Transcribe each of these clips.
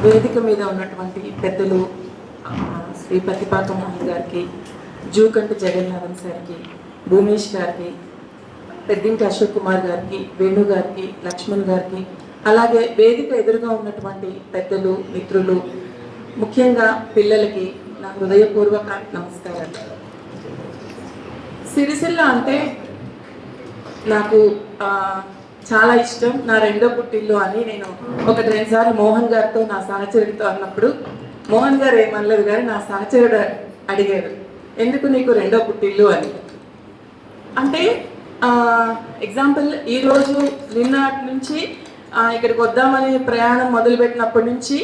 వేదిక మీద ఉన్నటువంటి పెద్దలు శ్రీ పతిపాక మోహన్ గారికి, జూకంటి జగన్నాథన్ సార్కి, భూమేష్ గారికి, పెద్దింటి అశోక్ కుమార్ గారికి, వేణు గారికి, లక్ష్మణ్ గారికి, అలాగే వేదిక ఎదురుగా ఉన్నటువంటి పెద్దలు, మిత్రులు, ముఖ్యంగా పిల్లలకి నా హృదయపూర్వక నమస్కారాలు. సిరిసిల్ల అంటే నాకు చాలా ఇష్టం. నా రెండో పుట్టిల్లు అని నేను ఒకటి రెండు సార్లు మోహన్ గారితో, నా సహచరుడితో అన్నప్పుడు మోహన్ గారు ఏమనలేదు, కానీ నా సహచరుడు అడిగారు, ఎందుకు నీకు రెండో పుట్టిల్లు అని. అంటే ఎగ్జాంపుల్, ఈరోజు నిన్నటి నుంచి ఇక్కడికి వద్దామని ప్రయాణం మొదలుపెట్టినప్పటి నుంచి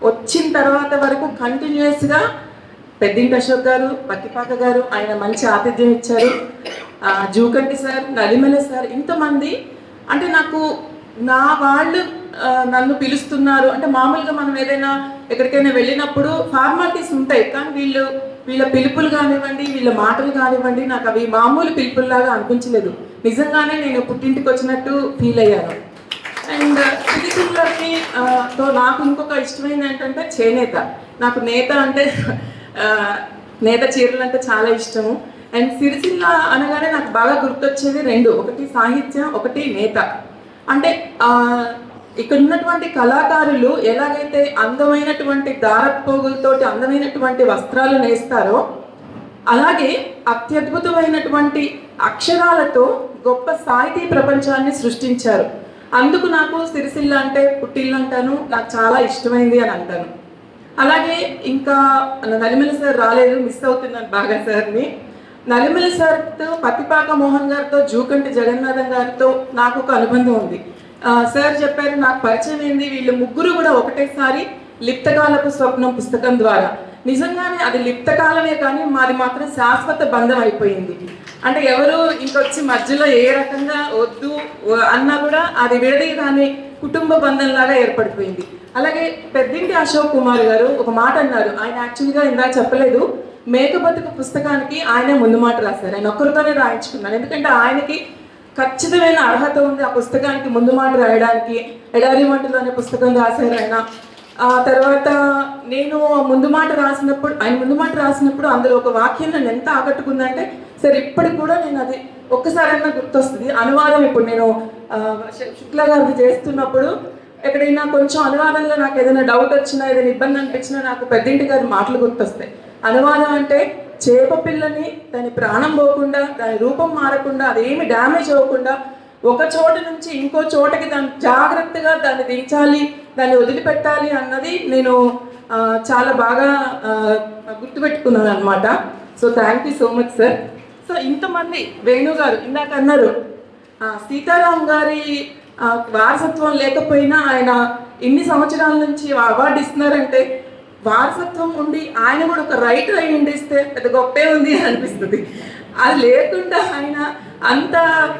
వచ్చిన తర్వాత వరకు కంటిన్యూస్గా పెద్దింటి అశోక్ గారు, పత్తిపాక గారు ఆయన మంచి ఆతిథ్యం ఇచ్చారు. జూకంటి సార్, నలిమెల సార్, ఇంతమంది అంటే నాకు నా వాళ్ళు నన్ను పిలుస్తున్నారు అంటే, మామూలుగా మనం ఏదైనా ఎక్కడికైనా వెళ్ళినప్పుడు ఫార్మాలిటీస్ ఉంటాయి, కానీ వీళ్ళ పిలుపులు కానివ్వండి, వీళ్ళ మాటలు కానివ్వండి, నాకు అవి మామూలు పిలుపుల్లాగా అనిపించలేదు. నిజంగానే నేను పుట్టింటికి వచ్చినట్టు ఫీల్ అయ్యాను. అండ్ సిరిసిల్లకి తో నాకు ఇంకొక ఇష్టమైనది ఏంటంటే చేనేత. నాకు నేత అంటే నేత చీరలు అంటే చాలా ఇష్టము. అండ్ సిరిసిల్ల అనగానే నాకు బాగా గుర్తొచ్చేది రెండు, ఒకటి సాహిత్యం, ఒకటి నేత. అంటే ఇక్కడ ఉన్నటువంటి కళాకారులు ఎలాగైతే అందమైనటువంటి దారపోగులతోటి అందమైనటువంటి వస్త్రాలు నేస్తారో, అలాగే అత్యద్భుతమైనటువంటి అక్షరాలతో గొప్ప సాహితీ ప్రపంచాన్ని సృష్టించారు. అందుకు నాకు సిరిసిల్ల అంటే పుట్టిల్లు అంటాను, నాకు చాలా ఇష్టమైంది అని అంటాను. అలాగే ఇంకా నలిమెల సార్ రాలేదు, మిస్ అవుతున్నాను బాగా సార్ని. నలిమెల సార్తో, పత్తిపాక మోహన్ గారితో, జూకంటి జగన్నాథన్ గారితో నాకు ఒక అనుబంధం ఉంది. సార్ చెప్పారు, నాకు పరిచయం ఏంది, వీళ్ళు ముగ్గురు కూడా ఒకటేసారి లిప్తకాలపు స్వప్నం పుస్తకం ద్వారా. నిజంగానే అది లిప్తకాలమే, కానీ మాది మాత్రం శాశ్వత బంధం అయిపోయింది. అంటే ఎవరు ఇంకొచ్చి మధ్యలో ఏ రకంగా వద్దు అన్నా కూడా అది వేడి కానీ కుటుంబ బంధంలాగా ఏర్పడిపోయింది. అలాగే పెద్దింటి అశోక్ కుమార్ గారు ఒక మాట అన్నారు, ఆయన యాక్చువల్గా ఇందాక చెప్పలేదు, మేకబతుకు పుస్తకానికి ఆయనే ముందు మాట రాశారు. ఆయన ఒక్కరితోనే రాయించుకున్నాను, ఎందుకంటే ఆయనకి ఖచ్చితమైన అర్హత ఉంది ఆ పుస్తకానికి ముందు మాట రాయడానికి. ఎడారి మంటలు అనే పుస్తకం రాశారు ఆయన. ఆ తర్వాత నేను ముందు మాట రాసినప్పుడు, ఆయన ముందు మాట రాసినప్పుడు అందులో ఒక వాక్యం నన్ను ఎంత ఆకట్టుకుందంటే, సరే ఇప్పటికి కూడా నేను అది ఒక్కసారైనా గుర్తొస్తుంది. అనువాదం ఇప్పుడు నేను శుక్లా గారిది చేస్తున్నప్పుడు ఎక్కడైనా కొంచెం అనువాదంలో నాకు ఏదైనా డౌట్ వచ్చినా, ఏదైనా ఇబ్బంది అనిపించినా నాకు పెద్దింటి గారి మాటలు గుర్తొస్తాయి. అనువాదం అంటే చేప పిల్లని దాని ప్రాణం పోకుండా, దాని రూపం మారకుండా, అదేమి డ్యామేజ్ అవ్వకుండా ఒక చోటు నుంచి ఇంకో చోటకి దాన్ని జాగ్రత్తగా దాన్ని దించాలి, దాన్ని వదిలిపెట్టాలి అన్నది నేను చాలా బాగా గుర్తుపెట్టుకున్నాను అనమాట. So thank you so much sir. So ఇంతమంది, వేణు గారు ఇందాక అన్నారు, సీతారాం గారి వారసత్వం లేకపోయినా ఆయన ఇన్ని సంవత్సరాల నుంచి అవార్డు ఇస్తున్నారంటే, వారసత్వం ఉండి ఆయన కూడా ఒక రైటర్ అయి ఉండిస్తే పెద్ద గొప్పే ఉంది అనిపిస్తుంది. అది లేకుండా ఆయన అంత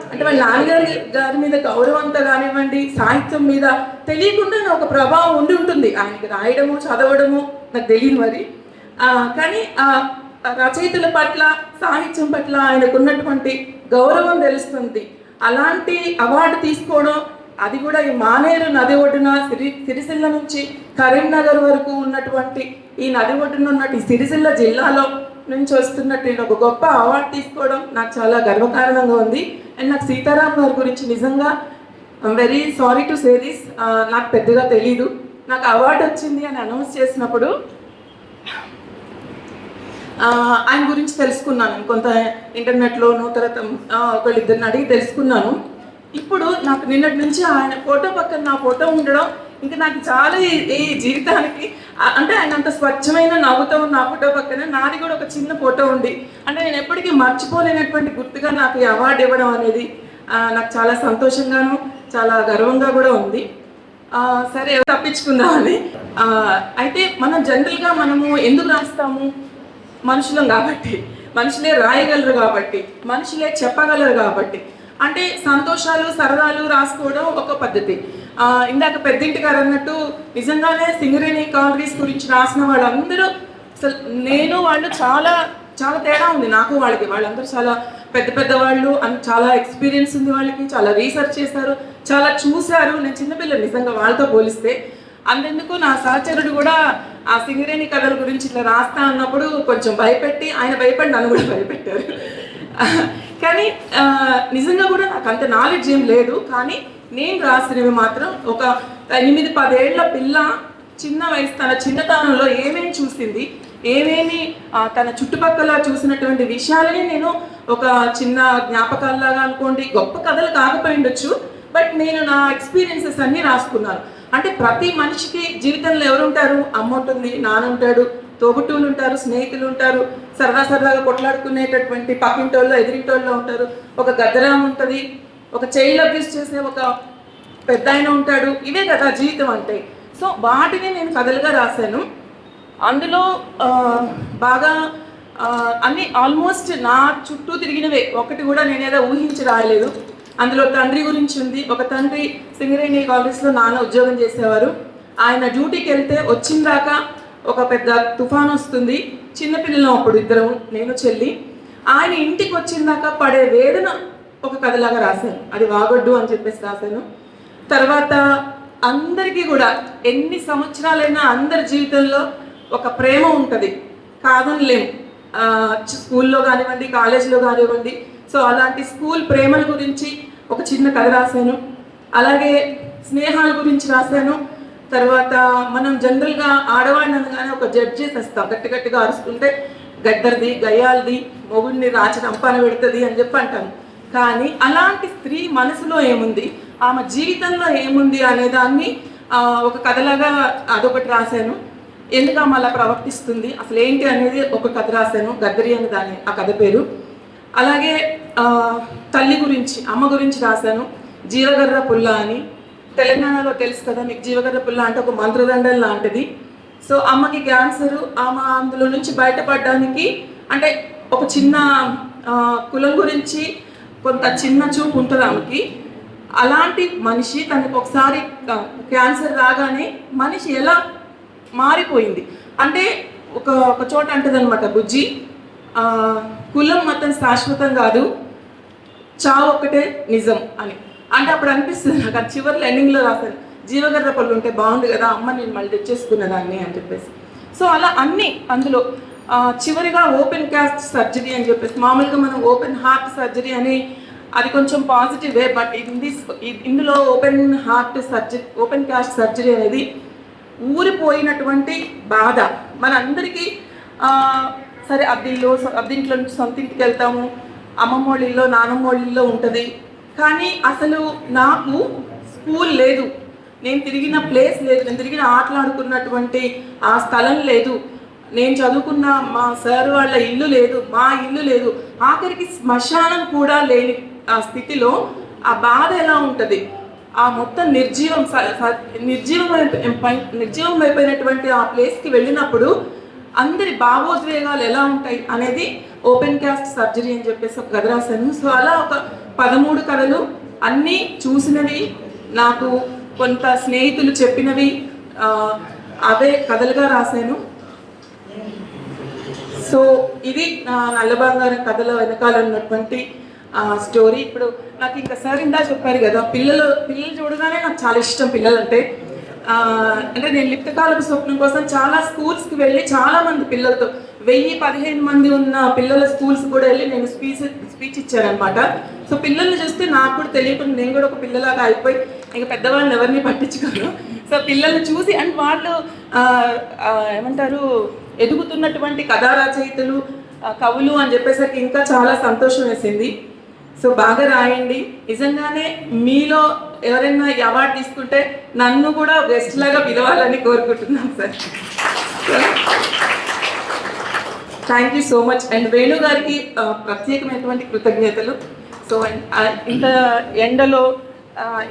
అంటే వాళ్ళ నాన్నగారి మీద గౌరవంతో కానివ్వండి, సాహిత్యం మీద తెలియకుండానే ఒక ప్రభావం ఉండి ఉంటుంది. ఆయనకి రాయడము, చదవడము నాకు తెలియదు మరి, కానీ రచయితల పట్ల, సాహిత్యం పట్ల ఆయనకున్నటువంటి గౌరవం తెలుస్తుంది. అలాంటి అవార్డు తీసుకోవడం, అది కూడా ఈ మానేరు నది ఒడ్డున సిరిసిల్ల నుంచి కరీంనగర్ వరకు ఉన్నటువంటి ఈ నది ఒడ్డున ఉన్నట్టు ఈ సిరిసిల్ల జిల్లాలో నుంచి వస్తున్నట్టు ఒక గొప్ప అవార్డు తీసుకోవడం నాకు చాలా గర్వకారణంగా ఉంది. అండ్ నాకు సీతారాం గారి గురించి నిజంగా I'm very sorry to say this, నాకు పెద్దగా తెలీదు. నాకు అవార్డు వచ్చింది అని అనౌన్స్ చేసినప్పుడు ఆయన గురించి తెలుసుకున్నాను, కొంత ఇంటర్నెట్లోనూ, తర్వాత ఒకళ్ళిద్దరిని అడిగి తెలుసుకున్నాను. ఇప్పుడు నాకు నిన్నటి నుంచి ఆయన ఫోటో పక్కన నా ఫోటో ఉండడం ఇంకా నాకు చాలా ఈ జీవితానికి, అంటే ఆయన అంత స్వచ్ఛమైన నవ్వుతో ఉన్న నా ఫోటో పక్కన నాది కూడా ఒక చిన్న ఫోటో ఉంది. అంటే నేను ఎప్పటికీ మర్చిపోలేనటువంటి గుర్తుగా నాకు ఈ అవార్డు ఇవ్వడం అనేది నాకు చాలా సంతోషంగాను, చాలా గర్వంగా కూడా ఉంది. సరే తప్పించుకుందామని. అయితే మనం జనరల్గా మనము ఎందుకు రాస్తాము, మనుషులం కాబట్టి, మనుషులే రాయగలరు కాబట్టి, మనుషులే చెప్పగలరు కాబట్టి. అంటే సంతోషాలు, సరదాలు రాసుకోవడం ఒక పద్ధతి. ఇందాక పెద్దింటి గారు అన్నట్టు నిజంగానే సింగరేణి కాలరీస్ గురించి రాసిన వాళ్ళందరూ అసలు వాళ్ళు చాలా చాలా తేడా ఉంది నాకు వాళ్ళకి. వాళ్ళందరూ చాలా పెద్ద పెద్ద వాళ్ళు, చాలా ఎక్స్పీరియన్స్ ఉంది వాళ్ళకి, చాలా రీసెర్చ్ చేశారు, చాలా చూశారు. నేను చిన్నపిల్లలు నిజంగా వాళ్ళతో పోలిస్తే. అంతెందుకు నా సహచరుడు కూడా ఆ సింగరేణి కథల గురించి ఇట్లా రాస్తా అన్నప్పుడు కొంచెం భయపెట్టి, ఆయన భయపడి నన్ను కూడా భయపెట్టారు. కానీ నిజంగా కూడా నాకు అంత నాలెడ్జ్ ఏం లేదు. కానీ నేను రాసినవి మాత్రం ఒక 8-10 ఏళ్ల పిల్ల చిన్న వయసు తన చిన్నతనంలో ఏమేమి చూసింది, ఏమేమి తన చుట్టుపక్కల చూసినటువంటి విషయాలని నేను ఒక చిన్న జ్ఞాపకాల్లాగా అనుకోండి, గొప్ప కథలు కాకపోయిండొచ్చు, బట్ నేను నా ఎక్స్పీరియన్సెస్ అన్నీ రాసుకున్నాను. అంటే ప్రతి మనిషికి జీవితంలో ఎవరు ఉంటారు? అమ్మ ఉంటుంది, నాన్న ఉంటాడు, తోబుట్టువులు ఉంటారు, స్నేహితులు ఉంటారు, సరదాగా కొట్లాడుకునేటటువంటి పక్కింటోళ్ళు ఎదిరింటోళ్ళు ఉంటారు, ఒక గద్దరాం ఉంటుంది, ఒక చైల్డ్ అబ్యూస్ చేసే ఒక పెద్ద ఆయన ఉంటాడు. ఇవే కదా జీవితం అంటే. సో వాటిని నేను కథలుగా రాశాను. అందులో బాగా అన్నీ ఆల్మోస్ట్ నా చుట్టూ తిరిగినవే, ఒకటి కూడా నేనేదో ఊహించి రాయలేదు. అందులో తండ్రి గురించి ఉంది. ఒక తండ్రి సింగరేణి కాలేజ్లో నాన్న ఉద్యోగం చేసేవారు. ఆయన డ్యూటీకి వెళ్తే వచ్చిన దాకా ఒక పెద్ద తుఫాన్ వస్తుంది. చిన్నపిల్లలం అప్పుడు ఇద్దరం, నేను చెల్లి. ఆయన ఇంటికి వచ్చిన దాకా పడే వేదన ఒక కథలాగా రాశాను. అది వాగొడ్డు అని చెప్పేసి రాశాను. తర్వాత అందరికీ కూడా ఎన్ని సంవత్సరాలైనా అందరి జీవితంలో ఒక ప్రేమ ఉంటుంది, కాదనలేము. స్కూల్లో కానివ్వండి, కాలేజీలో కానివ్వండి. సో అలాంటి స్కూల్ ప్రేమల గురించి ఒక చిన్న కథ రాశాను. అలాగే స్నేహాల గురించి రాశాను. తర్వాత మనం జనరల్గా ఆడవాడిని అనగానే ఒక జడ్జ్ చేసేస్తాం, గట్టిగా అరుస్తుంటే గద్దరిది, గయ్యాలది, మొగుడిని రాచి రంపాన పెడుతుంది అని చెప్పి అంటాను. కానీ అలాంటి స్త్రీ మనసులో ఏముంది, ఆమె జీవితంలో ఏముంది అనేదాన్ని ఒక కథలాగా అదొకటి రాశాను. ఎందుకు ఆమె అలా ప్రవర్తిస్తుంది, అసలు ఏంటి అనేది ఒక కథ రాశాను. గద్దరి అని ఆ కథ పేరు. అలాగే తల్లి గురించి, అమ్మ గురించి రాశాను. జీవగర్ర పుల్ల అని. తెలంగాణలో తెలుసు కదా మీకు, జీవగర్ర పుల్ల అంటే ఒక మంత్రదండం లాంటిది. సో అమ్మకి క్యాన్సరు, ఆమె అందులో నుంచి బయటపడడానికి అంటే ఒక చిన్న కులం గురించి కొంత చిన్న చూపు ఉంటుంది ఆమెకి. అలాంటి మనిషి తనకు ఒకసారి క్యాన్సర్ రాగానే మనిషి ఎలా మారిపోయింది అంటే ఒక చోట అంటది అనమాట, బుజ్జి కులం మతం శాశ్వతం కాదు, చావు ఒక్కటే నిజం అని. అంటే అప్పుడు అనిపిస్తుంది నాకు, అది చివరిలో ఎండింగ్లో రాశాను, జీవగర్ర పళ్ళు ఉంటే బాగుంది కదా అమ్మ, నేను మళ్ళీ తెచ్చేసుకునేదాన్ని అని చెప్పేసి. సో అలా అన్నీ అందులో. చివరిగా ఓపెన్ క్యాస్ట్ సర్జరీ అని చెప్పేసి, మామూలుగా మనం ఓపెన్ హార్ట్ సర్జరీ అని అది కొంచెం పాజిటివే, బట్ ఇందులో open heart surgery, open cast surgery అనేది ఊరిపోయినటువంటి బాధ మనందరికీ. సరే అద్దింట్లో నుంచి సొంత ఇంటికి వెళ్తాము, అమ్మమ్మోళ్ళిల్లో నానమ్మోళ్ళిల్లో ఉంటుంది. కానీ అసలు నాకు స్కూల్ లేదు, నేను తిరిగిన ప్లేస్ లేదు, నేను తిరిగిన ఆటలాడుకున్నటువంటి ఆ స్థలం లేదు, నేను చదువుకున్న మా సార్ వాళ్ళ ఇల్లు లేదు, మా ఇల్లు లేదు, ఆఖరికి శ్మశానం కూడా లేని ఆ స్థితిలో ఆ బాధ ఎలా ఉంటుంది, ఆ మొత్తం నిర్జీవం అయిపోయినటువంటి ఆ ప్లేస్కి వెళ్ళినప్పుడు అందరి భావోద్వేగాలు ఎలా ఉంటాయి అనేది ఓపెన్ క్యాస్ట్ సర్జరీ అని చెప్పేసి ఒక కథ రాశాను. సో అలా ఒక 13 కథలు, అన్నీ చూసినవి, నాకు కొంత స్నేహితులు చెప్పినవి, అవే కథలుగా రాశాను. సో ఇది నల్ల బంగారం కథల వెనకాల ఉన్నటువంటి స్టోరీ. ఇప్పుడు నాకు ఇంకా సార్ ఇందా చెప్పారు కదా, పిల్లలు చూడగానే నాకు చాలా ఇష్టం పిల్లలంటే. అంటే నేను లిప్తకాలపు స్వప్నం కోసం చాలా స్కూల్స్కి వెళ్ళి చాలామంది పిల్లలతో 1000-15 మంది ఉన్న పిల్లల స్కూల్స్ కూడా వెళ్ళి నేను స్పీచ్ ఇచ్చానమాట. సో పిల్లల్ని చూస్తే నాకు కూడా తెలియకుండా నేను కూడా ఒక పిల్లలాగా అయిపోయి ఇంకా పెద్దవాళ్ళని ఎవరిని పట్టించుకోను. సో పిల్లల్ని చూసి అండ్ వాళ్ళు ఏమంటారు ఎదుగుతున్నటువంటి కథా రచయితలు, కవులు అని చెప్పేసరికి ఇంకా చాలా సంతోషం వేసింది. సో బాగా రాయండి. నిజంగానే మీలో ఎవరైనా ఈ అవార్డు తీసుకుంటే నన్ను కూడా గెస్ట్ లాగా పిలవాలని కోరుకుంటున్నాను sir. Thank you so much. And Venu గారికి ప్రత్యేకమైనటువంటి కృతజ్ఞతలు. సో ఇంత ఎండలో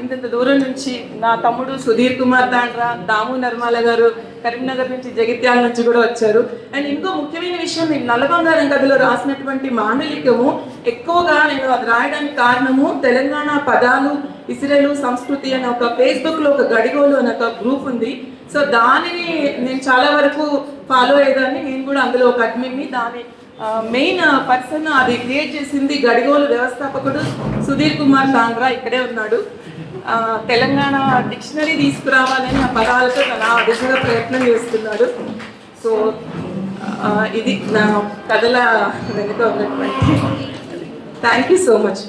ఇంత దూరం నుంచి నా తమ్ముడు సుధీర్ కుమార్ తాండ్రా, దాము నర్మాల గారు కరీంనగర్ నుంచి, జగిత్యాల నుంచి కూడా వచ్చారు. అండ్ ఇంకో ముఖ్యమైన విషయం, నేను నల్ల బంగారం కథలో రాసినటువంటి మాండలికము ఎక్కువగా నేను అది రాయడానికి కారణము తెలంగాణ పదాలు, ఇసిరేలు, సంస్కృతి అనే ఒక ఫేస్బుక్లో ఒక గడిగోలు అనే ఒక గ్రూప్ ఉంది. సో దానిని నేను చాలా వరకు ఫాలో అయ్యేదాన్ని. నేను కూడా అందులో ఒక అడ్మిన్ని. దాని మెయిన్ పర్సన్ అది క్రియేట్ చేసింది గడిగోలు వ్యవస్థాపకుడు సుధీర్ కుమార్ తాండ్రా, ఇక్కడే ఉన్నాడు. తెలంగాణ డిక్షనరీ తీసుకురావాలని ఆ పదాలతో నా దిశగా ప్రయత్నం చేస్తున్నాడు. సో ఇది నా కథల వెనుక ఉన్నటువంటి. Thank you so much.